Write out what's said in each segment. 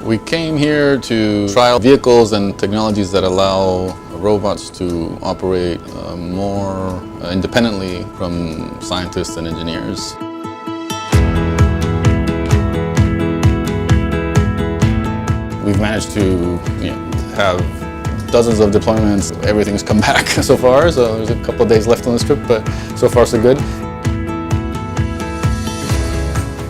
We came here to trial vehicles and technologies that allow robots to operate more independently from scientists and engineers. We've managed to have dozens of deployments. Everything's come back so far, so there's a couple of days left on this trip, but so far so good.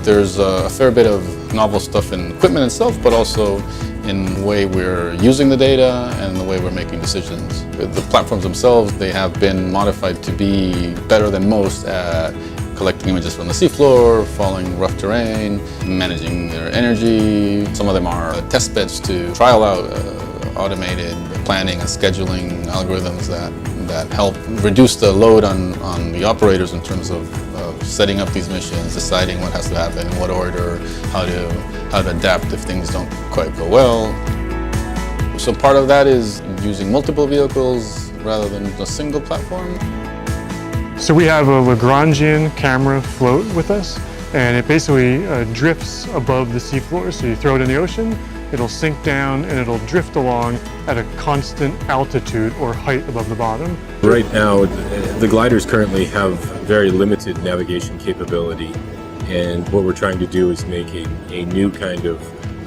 There's a fair bit of novel stuff in equipment itself, but also in the way we're using the data and the way we're making decisions. The platforms themselves, they have been modified to be better than most at collecting images from the seafloor, following rough terrain, managing their energy. Some of them are test beds to trial out automated planning and scheduling algorithms that help reduce the load on the operators in terms of setting up these missions, deciding what has to happen, in what order, how to adapt if things don't quite go well. So part of that is using multiple vehicles rather than a single platform. So we have a Lagrangian camera float with us, and it basically drifts above the seafloor. So you throw it in the ocean, it'll sink down and it'll drift along at a constant altitude or height above the bottom. Right now, the gliders currently have very limited navigation capability, and what we're trying to do is make a new kind of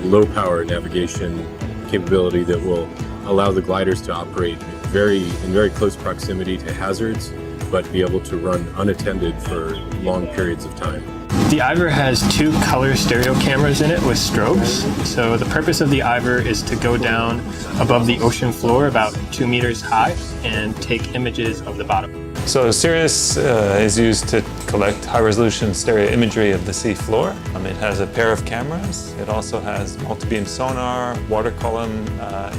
low-power navigation capability that will allow the gliders to operate in very close proximity to hazards, but be able to run unattended for long periods of time. The Iver has 2 color stereo cameras in it with strobes. So the purpose of the Iver is to go down above the ocean floor about 2 meters high and take images of the bottom. So Sirius is used to collect high-resolution stereo imagery of the sea floor. It has a pair of cameras. It also has multi-beam sonar, water column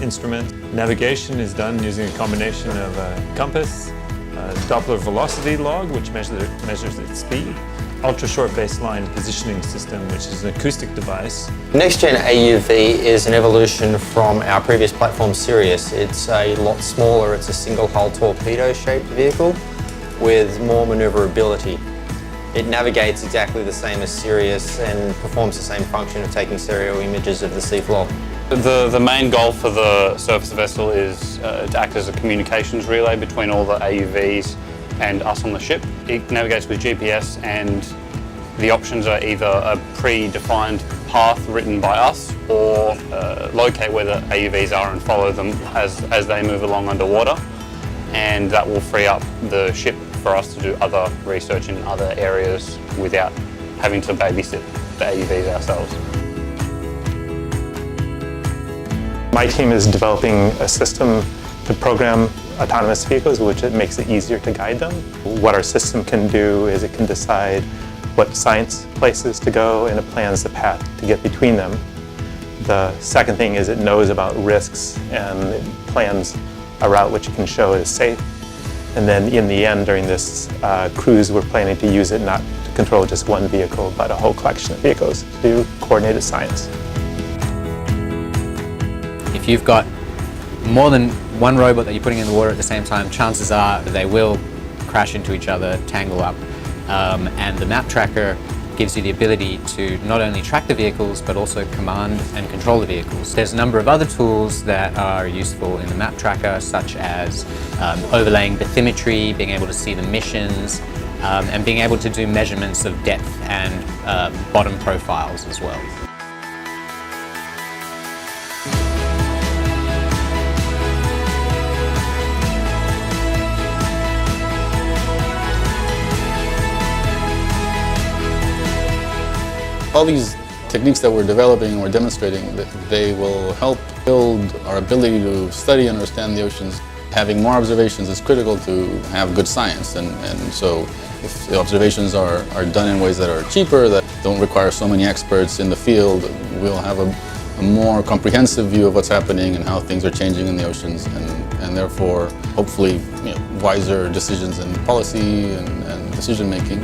instrument. Navigation is done using a combination of a compass, a Doppler velocity log, which measures its speed, ultra-short baseline positioning system, which is an acoustic device. Next-gen AUV is an evolution from our previous platform, Sirius. It's a lot smaller. It's a single-hull torpedo-shaped vehicle with more maneuverability. It navigates exactly the same as Sirius and performs the same function of taking stereo images of the seafloor. The main goal for the surface vessel is to act as a communications relay between all the AUVs and us on the ship. It navigates with GPS, and the options are either a predefined path written by us or locate where the AUVs are and follow them as they move along underwater, and that will free up the ship for us to do other research in other areas without having to babysit the AUVs ourselves. My team is developing a system to program autonomous vehicles, which it makes it easier to guide them. What our system can do is it can decide what science places to go, and it plans the path to get between them. The second thing is it knows about risks and it plans a route which it can show is safe. And then in the end, during this cruise, we're planning to use it not to control just one vehicle, but a whole collection of vehicles to do coordinated science. If you've got more than one robot that you're putting in the water at the same time, chances are they will crash into each other, tangle up. And the map tracker gives you the ability to not only track the vehicles, but also command and control the vehicles. There's a number of other tools that are useful in the map tracker, such as overlaying bathymetry, being able to see the missions, and being able to do measurements of depth and bottom profiles as well. All these techniques that we're developing and we're demonstrating, they will help build our ability to study and understand the oceans. Having more observations is critical to have good science, and so if the observations are done in ways that are cheaper, that don't require so many experts in the field, we'll have a more comprehensive view of what's happening and how things are changing in the oceans, and therefore hopefully wiser decisions in policy and decision making.